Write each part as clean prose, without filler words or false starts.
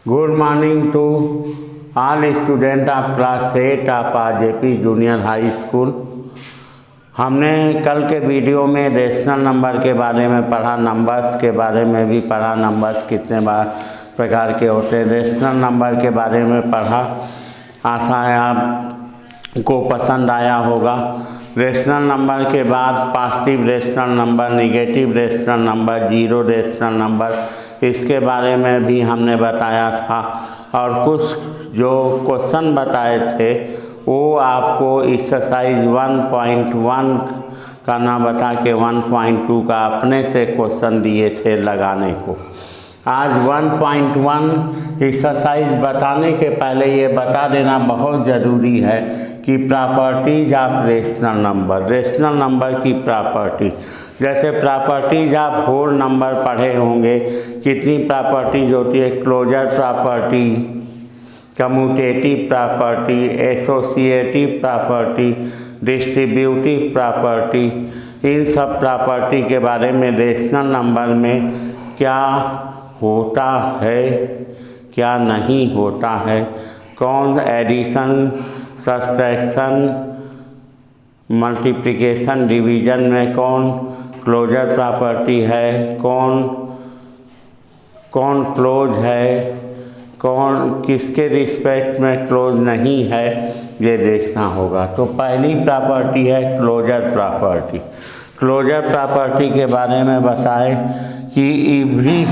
Good morning to all students of class 8 of AJP junior high school. हमने कल के video में rational number के बारे में पढ़ा, नंबर्स के बारे में भी पढ़ा, नंबर्स कितने प्रकार के होते हैं, रेशनल नंबर के बारे में पढ़ा। आशा है आपको पसंद आया होगा। रेशनल नंबर के बाद positive rational number, negative rational number, zero rational number, इसके बारे में भी हमने बताया था। और कुछ जो क्वेश्चन बताए थे वो आपको एक्सरसाइज 1.1 का ना बता के 1.2 का अपने से क्वेश्चन दिए थे लगाने को। आज 1.1 एक्सरसाइज बताने के पहले ये बता देना बहुत ज़रूरी है कि प्रॉपर्टीज ऑफ रेशनल नंबर की प्रॉपर्टी, जैसे प्रॉपर्टीज ऑफ होल नंबर पढ़े होंगे। कितनी प्रॉपर्टीज होती है? Closure property, commutative property, associative property, distributive property. इन सब प्रॉपर्टी के बारे में रेशनल नंबर में क्या होता है, क्या नहीं होता है, कौन एडिशन, सब्सट्रैक्शन, मल्टीप्लिकेशन, डिवीज़न में कौन क्लोजर प्रॉपर्टी है, कौन क्लोज है, कौन किसके रिस्पेक्ट में क्लोज नहीं है, ये देखना होगा। तो पहली प्रॉपर्टी है क्लोजर प्रॉपर्टी। क्लोजर प्रॉपर्टी के बारे में बताएं कि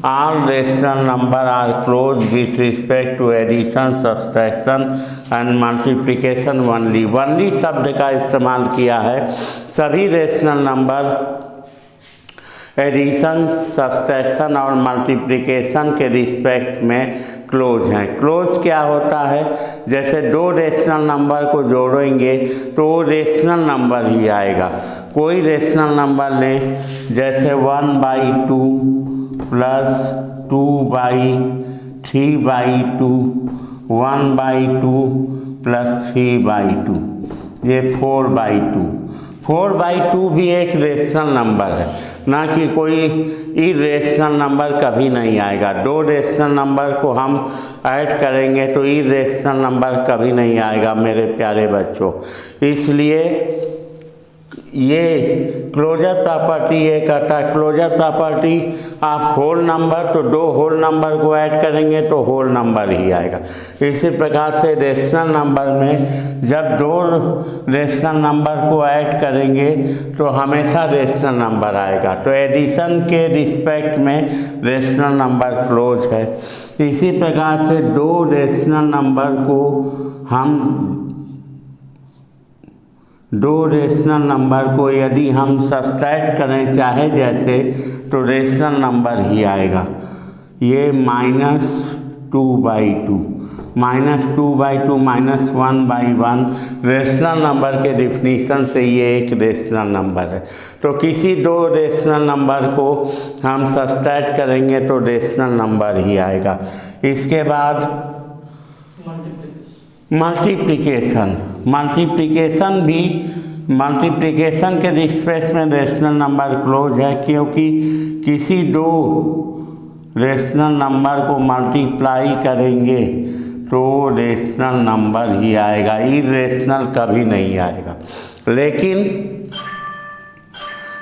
all rational number are closed with respect to addition, subtraction and multiplication only। only शब्द का इस्तेमाल किया है। सभी रेशनल नंबर एडिशन, सब्सट्रैक्शन और मल्टीप्लिकेशन के रिस्पेक्ट में क्लोज हैं। क्लोज क्या होता है? जैसे दो रेशनल नंबर को जोड़ेंगे तो वो रेशनल नंबर ही आएगा। कोई रेशनल नंबर लें, जैसे 1/2 प्लस 2/3/2, 1/2 प्लस 3/2, ये 4/2। 4/2 भी एक रेशनल नंबर है, ना कि कोई इरेशनल नंबर कभी नहीं आएगा। दो रेशनल नंबर को हम ऐड करेंगे तो इरेशनल नंबर कभी नहीं आएगा मेरे प्यारे बच्चों। इसलिए ये क्लोजर प्रॉपर्टी ये कहता है, क्लोजर प्रॉपर्टी आप होल नंबर, तो दो होल नंबर को ऐड करेंगे तो होल नंबर ही आएगा। इसी प्रकार से रेशनल नंबर में जब दो रेशनल नंबर को ऐड करेंगे तो हमेशा रेशनल नंबर आएगा। तो एडिशन के रिस्पेक्ट में रेशनल नंबर क्लोज है। इसी प्रकार से दो रेशनल नंबर को यदि हम सब्सट्रैक्ट करें चाहे जैसे, तो रेशनल नंबर ही आएगा। ये -2/2, -2/2, -1/1 रेशनल नंबर के डिफिनीशन से ये एक रेशनल नंबर है। तो किसी दो रेशनल नंबर को हम सब्सट्रैक्ट करेंगे तो रेशनल नंबर ही आएगा। इसके बाद मल्टीप्लिकेशन के रिस्पेक्ट में रेशनल नंबर क्लोज है, क्योंकि किसी दो रेशनल नंबर को मल्टीप्लाई करेंगे तो रेशनल नंबर ही आएगा, इरेशनल कभी नहीं आएगा। लेकिन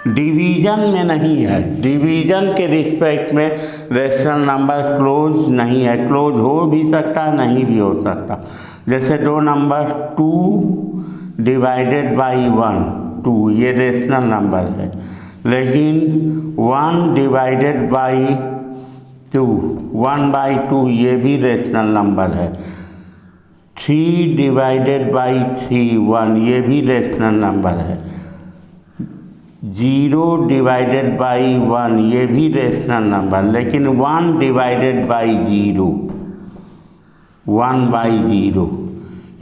डिवीज़न में नहीं है। डिवीज़न के रिस्पेक्ट में रेशनल नंबर क्लोज नहीं है। क्लोज हो भी सकता है, नहीं भी हो सकता। जैसे दो नंबर 2/1, 2 ये रेशनल नंबर है। लेकिन 1/2, 1/2 ये भी रेशनल नंबर है। 3/3, 1 ये भी रेशनल नंबर है। 0/1 ये भी रेशनल नंबर। लेकिन 1/0, 1/0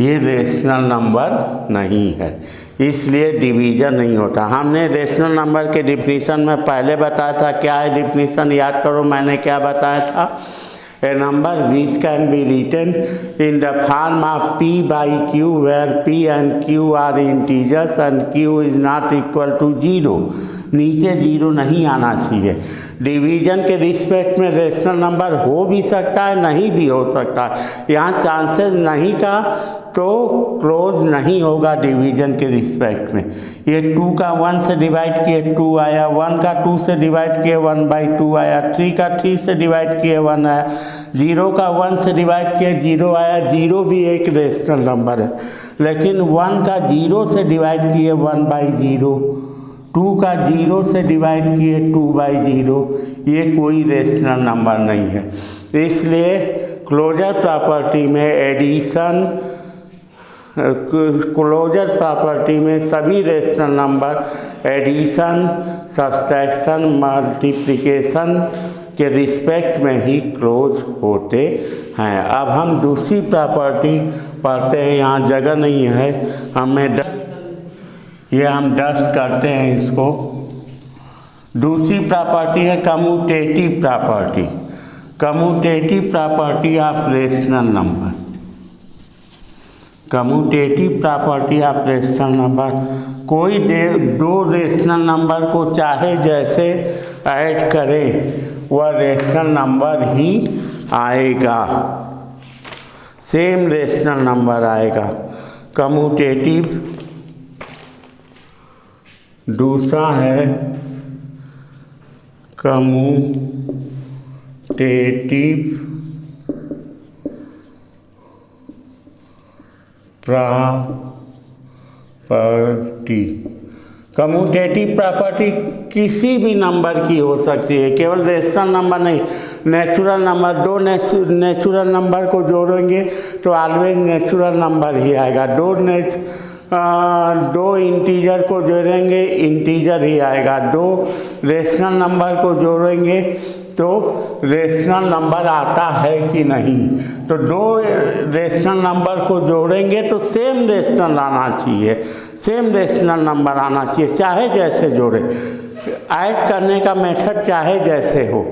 ये रेशनल नंबर नहीं है, इसलिए डिवीज़न नहीं होता। हमने रेशनल नंबर के डिफिनीशन में पहले बताया था। क्या है डिफिनीशन? याद करो मैंने क्या बताया था। A number which can be written in the form of p/q, where p and q are integers and q is not equal to 0। नीचे 0 नहीं आना चाहिए। डिवीजन के रिस्पेक्ट में रेशनल नंबर हो भी सकता है, नहीं भी हो सकता है। यहाँ चांसेस नहीं का तो क्लोज नहीं होगा डिवीजन के रिस्पेक्ट में। ये 2 का 1 से डिवाइड किए 2 आया, 1 का 2 से डिवाइड किए 1/2 आया, 3 का 3 से डिवाइड किए 1 आया, 0 का 1 से डिवाइड किए 0 आया। 0 भी एक रेशनल नंबर है, लेकिन 1 का 0 से डिवाइड किए 1/0, 2 का 0 से डिवाइड किए 2/0, ये कोई रेशनल नंबर नहीं है। इसलिए क्लोजर प्रॉपर्टी में एडिशन, क्लोजर प्रॉपर्टी में सभी rational number addition, subtraction, multiplication के रिस्पेक्ट में ही क्लोज होते हैं। अब हम दूसरी प्रॉपर्टी पढ़ते हैं, यहाँ जगह नहीं है, हम डस्ट करते हैं इसको। दूसरी प्रॉपर्टी है commutative property, commutative property of rational number. Commutative property of rational number, कोई दो रेशनल नंबर को चाहे जैसे ऐड करें वह रेशनल नंबर ही आएगा, सेम रेशनल नंबर आएगा। कम्यूटेटिव। दूसरा है कम्यूटेटिव प्रॉपर्टी। कम्यूटेटिव प्रॉपर्टी किसी भी नंबर की हो सकती है, केवल रेशनल नंबर नहीं, नेचुरल नंबर। दो नेचुरल नंबर को जोड़ेंगे तो ऑलवेज नेचुरल नंबर ही आएगा। दो इंटीजर को जोड़ेंगे इंटीजर ही आएगा। दो रेशनल नंबर को जोड़ेंगे तो रेशनल नंबर आता है कि नहीं। तो दो रेशनल नंबर को जोड़ेंगे तो सेम रेशनल आना चाहिए, सेम रेशनल नंबर आना चाहिए, चाहे जैसे जोड़े। ऐड करने का मेथड चाहे जैसे हो।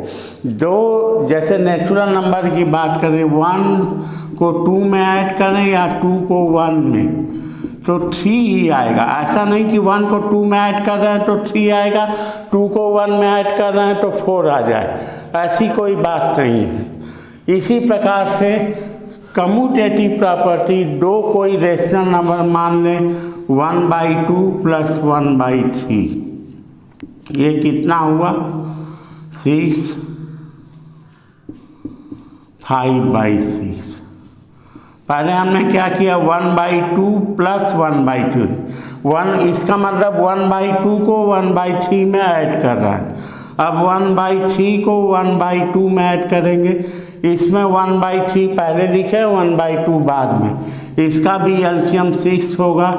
दो जैसे नेचुरल नंबर की बात करें, 1 को 2 में ऐड करें या 2 को 1 में, तो 3 ही आएगा। ऐसा नहीं कि 1 को 2 में ऐड कर रहे हैं तो 3 आएगा, 2 को 1 में ऐड कर रहे हैं तो 4 आ जाए, ऐसी कोई बात नहीं है। इसी प्रकार से कम्यूटेटिव प्रॉपर्टी, दो कोई रेशनल नंबर मान लें 1/2 + 1/3, ये कितना हुआ 6, 5/6। पहले हमने क्या किया 1/2 + 1/2, 1 इसका मतलब 1/2 को 1/3 में ऐड कर रहा है। अब 1/3 को 1/2 में ऐड करेंगे, इसमें 1/3 पहले लिखे 1/2 बाद में, इसका भी एलसीएम 6 होगा।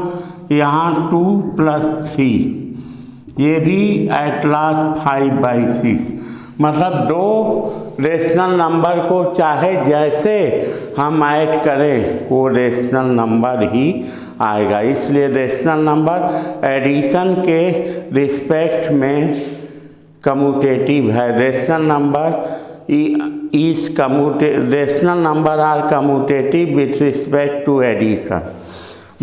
यहाँ 2 + 3, ये भी एट लास्ट 5/6। मतलब दो रेशनल नंबर को चाहे जैसे हम ऐड करें वो रेशनल नंबर ही आएगा। इसलिए रेशनल नंबर एडिशन के रिस्पेक्ट में कम्यूटेटिव है। Rational number are commutative with respect to addition,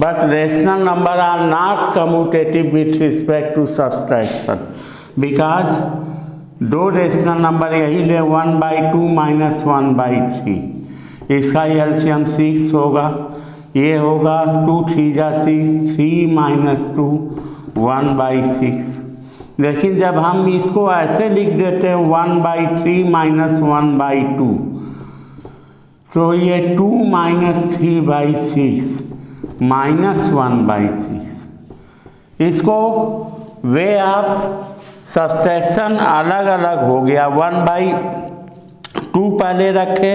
but rational number are not commutative with respect to subtraction, because दो रेशनल नंबर यही ले 1/2 - 1/3, इसका एलसीएम 6 होगा। ये होगा 2 × 3 = 6, 3 - 2 1/6। लेकिन जब हम इसको ऐसे लिख देते हैं 1/3 - 1/2, तो ये 2 - 3/6 -1/6। इसको वे ऑफ सब्सट्रैक्शन अलग अलग हो गया। 1/2 पहले रखे,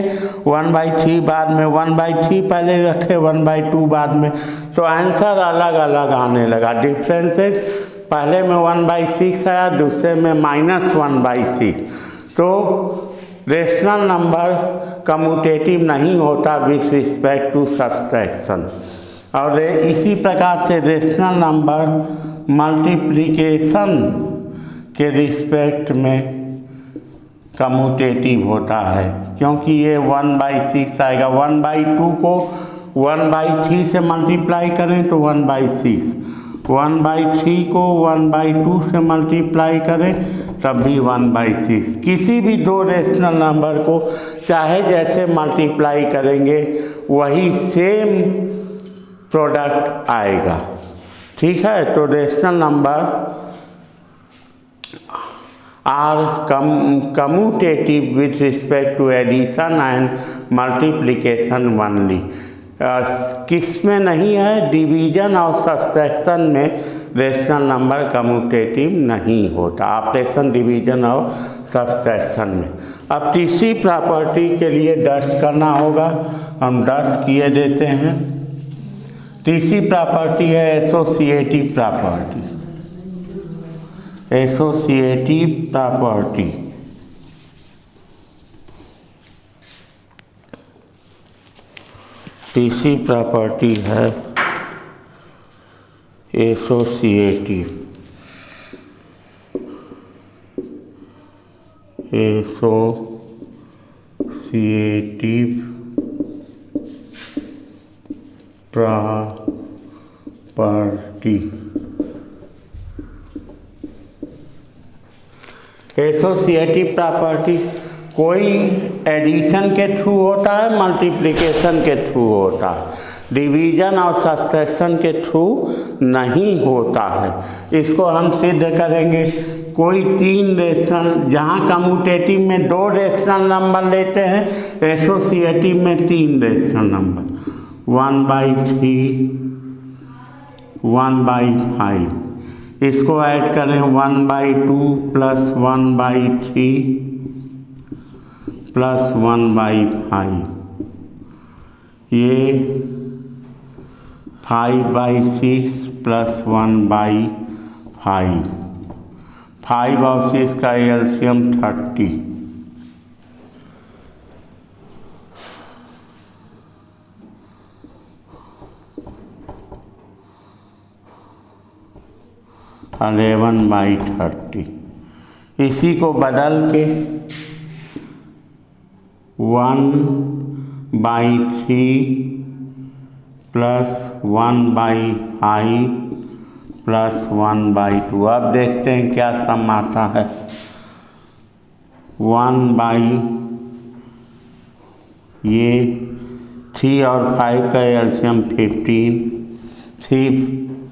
1/3 बाद में, 1/3 पहले रखे, 1/2 बाद में, तो आंसर अलग अलग आने लगा। डिफरेंसेस पहले में 1/6 आया, दूसरे में -1/6। तो रेशनल नंबर कम्यूटेटिव नहीं होता विथ रिस्पेक्ट टू सब्सट्रैक्शन। और इसी प्रकार से रेशनल नंबर मल्टीप्लिकेशन के रिस्पेक्ट में कम्यूटेटिव होता है, क्योंकि ये 1/6 आएगा। 1/2 को 1/3 से मल्टीप्लाई करें तो 1/6, 1/3 को 1/2 से मल्टीप्लाई करें तब भी 1/6। किसी भी दो रेशनल नंबर को चाहे जैसे मल्टीप्लाई करेंगे वही सेम प्रोडक्ट आएगा। ठीक है, तो rational number are commutative with respect to addition and multiplication only. किस में नहीं है? डिवीजन और सब्सट्रैक्शन में रेशनल नंबर कम्यूटेटिव नहीं होता, ऑपरेशन डिवीजन और सब्सट्रैक्शन में। अब तीसरी प्रॉपर्टी के लिए 10 करना होगा, हम 10 किए देते हैं। तीसरी प्रॉपर्टी है एसोसिएटिव प्रॉपर्टी। एसोसिएटिव प्रॉपर्टी तीसरी प्रॉपर्टी है एसोसिएटिव प्रॉपर्टी। एसोसिएटिव प्रॉपर्टी कोई एडिशन के थ्रू होता है, मल्टीप्लिकेशन के थ्रू होता है, डिवीजन और सब्सट्रैक्शन के थ्रू नहीं होता है। इसको हम सिद्ध करेंगे। कोई तीन रेशनल, जहाँ कम्यूटेटिव में 2 रेशनल नंबर लेते हैं, एसोसिएटिव में 3 रेशनल नंबर 1/3 1/5। इसको ऐड करें 1/2 प्लस 1/3 प्लस 1/5, ये 5/6 प्लस 1/5। 5 और 6 का एलसीएम 30। और 11/30। इसी को बदल के 1/3 प्लस 1/5 प्लस 1/2। अब देखते हैं क्या सम आता है। 3 और 5 का एलसीएम 15। 3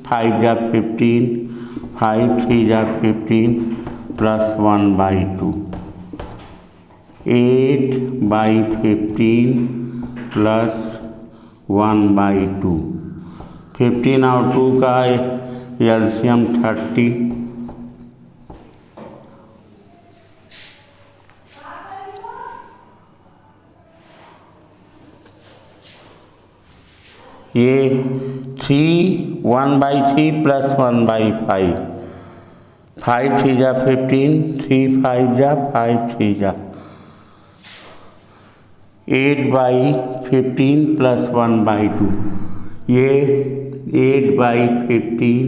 5 जा 15, 5 3 जा 15 प्लस 1/2। 8/15 प्लस 1/2। 15 और 2 का एलसीएम 30। ये 1/3 प्लस 1/5। 5 3 जा 15, 3 5 जा 5 3 जा 8/15 प्लस 1/2। ये 8/15,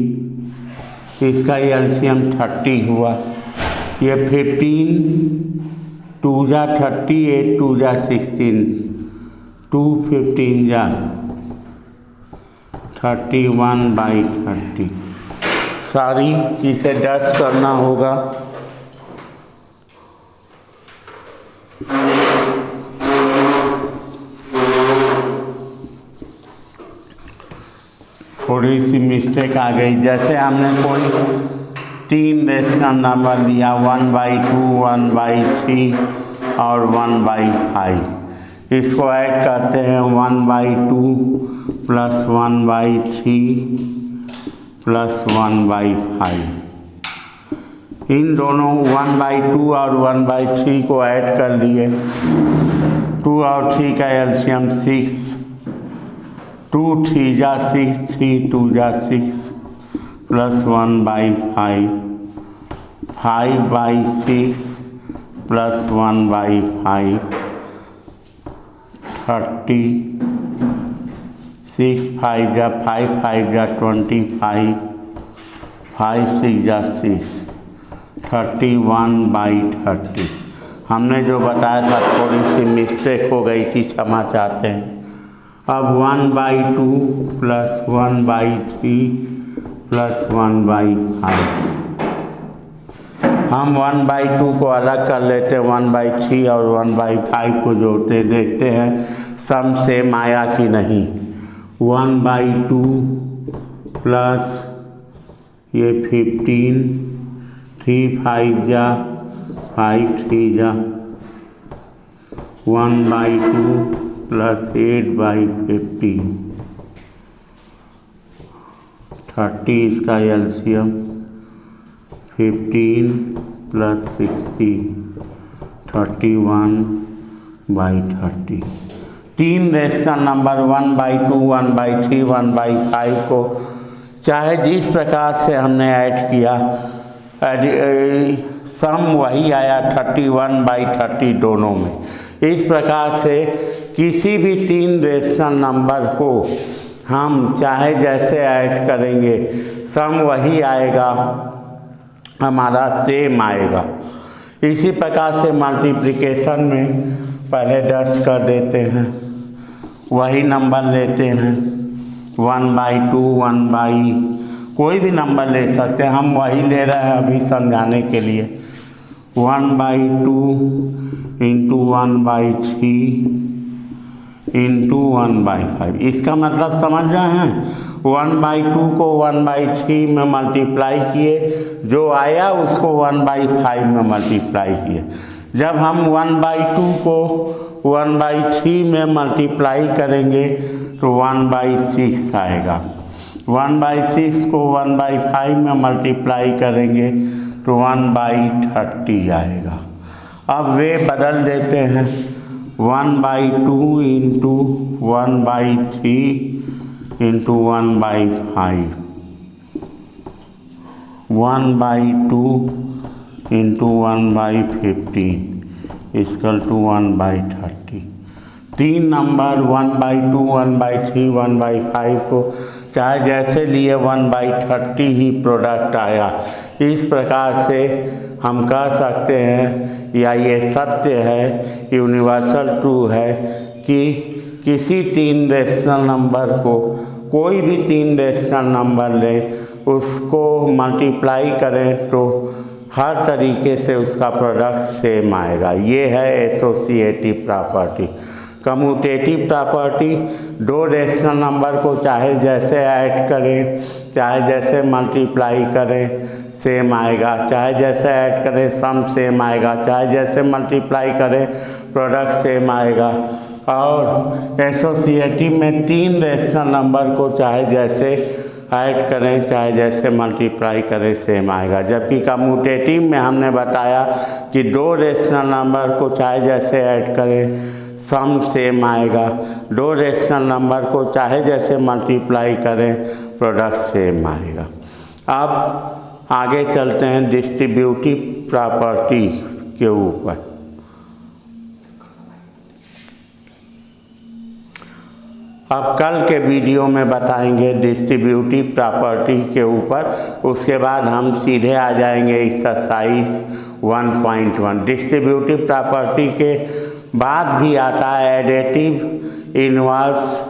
इसका एलसीएम 30 हुआ। ये 15 2 जा 30, 8 2 जा 16, 2 15 जा 31/30। सारी इसे 10 करना होगा। थोड़ी सी मिस्टेक आ गई, जैसे हमने कोई 3 रेशनल नंबर लिया 1/2, 1/3 और 1/5। इसको ऐड करते हैं 1/2 प्लस 1/3 प्लस 1/5। इन दोनों 1/2 और 1/3 को ऐड कर लिए। 2 और 3 का एलसीएम 6। 2 3 जा 6, 3 2 जा 6 प्लस 1/5। 5/6 प्लस 1/5 30। 6 5 जा 5, 5 जा 25, 5 6 जा 6, 31/30। हमने जो बताया था थोड़ी सी मिस्टेक हो गई थी, क्षमा चाहते हैं। अब 1/2 प्लस 1/3 प्लस 1/5। हम 1/2 को अलग कर लेते हैं, 1/3 और 1/5 को जोड़ते देखते हैं सम सेम आया कि नहीं। 1/2 प्लस ये 15, 3 5 जा 5 3 जा 1/2 प्लस 8/50, 30 इसका एलसीएम, 15 प्लस 60, 31/30। तीन रेशनल नंबर 1/2, 1/3, 1/5 को चाहे जिस प्रकार से हमने ऐड किया, सम वही आया 31/30 दोनों में। इस प्रकार से किसी भी तीन रेशनल नंबर को हम चाहे जैसे ऐड करेंगे सम वही आएगा, हमारा सेम आएगा। इसी प्रकार से मल्टीप्लिकेशन में पहले 10 कर देते हैं, वही नंबर लेते हैं 1/2, 1/, कोई भी नंबर ले सकते हैं, हम वही ले रहे हैं अभी समझाने के लिए। 1/2 इंटू 1/3 इंटू 1/5। इसका मतलब समझ रहे हैं, 1/2 को 1/3 में मल्टीप्लाई किए, जो आया उसको 1/5 में मल्टीप्लाई किए। जब हम 1/2 को 1/3 में मल्टीप्लाई करेंगे तो 1/6 आएगा। 1/6 को 1/5 में मल्टीप्लाई करेंगे तो 1/30 आएगा। अब वे बदल देते हैं, 1/2 into 1/3 into 1/5, 1/2 into 1/15 equal to 1/30। तीन नंबर 1/2, 1/3, 1/5 को चाहे जैसे लिए 1/30 ही प्रोडक्ट आया। इस प्रकार से हम कह सकते हैं, या ये सत्य है, यूनिवर्सल ट्रू है कि किसी तीन रेशनल नंबर को, कोई भी तीन रेशनल नंबर लें, उसको मल्टीप्लाई करें तो हर तरीके से उसका प्रोडक्ट सेम आएगा। ये है एसोसिएटिव प्रॉपर्टी। कम्यूटेटिव प्रॉपर्टी, दो रेशनल नंबर को चाहे जैसे ऐड करें, चाहे जैसे मल्टीप्लाई करें सेम आएगा, चाहे जैसे ऐड करें सम सेम आएगा, चाहे जैसे मल्टीप्लाई करें प्रोडक्ट सेम आएगा। और एसोसिएटिव में तीन रेशनल नंबर को चाहे जैसे ऐड करें, चाहे जैसे मल्टीप्लाई करें सेम आएगा। जबकि कम्यूटेटिव में हमने बताया कि दो रेशनल नंबर को चाहे जैसे ऐड करें सम सेम आएगा, दो रेशनल नंबर को चाहे जैसे मल्टीप्लाई करें प्रोडक्ट सेम आएगा। अब आगे चलते हैं डिस्ट्रीब्यूटिव प्रॉपर्टी के ऊपर। अब कल के वीडियो में बताएंगे डिस्ट्रीब्यूटिव प्रॉपर्टी के ऊपर, उसके बाद हम सीधे आ जाएंगे एक्सरसाइज 1.1। डिस्ट्रीब्यूटिव प्रॉपर्टी के बाद भी आता है additive inverse,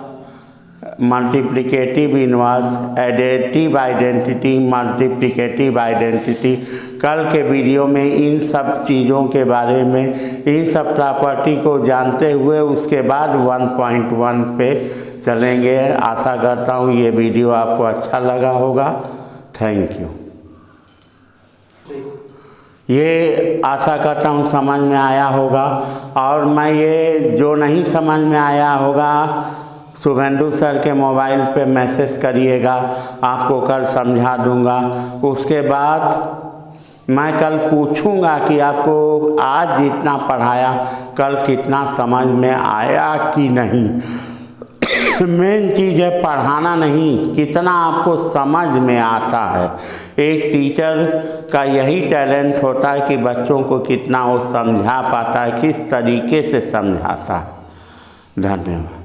multiplicative inverse, additive identity, multiplicative identity. कल के वीडियो में इन सब चीज़ों के बारे में, इन सब प्रॉपर्टी को जानते हुए उसके बाद 1.1 पे चलेंगे। आशा करता हूँ ये वीडियो आपको अच्छा लगा होगा। Thank you. ये आशा करता हूँ समझ में आया होगा, और मैं ये जो नहीं समझ में आया होगा शुभेंदु सर के मोबाइल पे मैसेज करिएगा, आपको कल समझा दूंगा। उसके बाद मैं कल पूछूंगा कि आपको आज जितना पढ़ाया कल कितना समझ में आया कि नहीं। मेन चीज़ है पढ़ाना नहीं, कितना आपको समझ में आता है। एक टीचर का यही टैलेंट होता है कि बच्चों को कितना वो समझा पाता है, किस तरीके से समझाता है। धन्यवाद।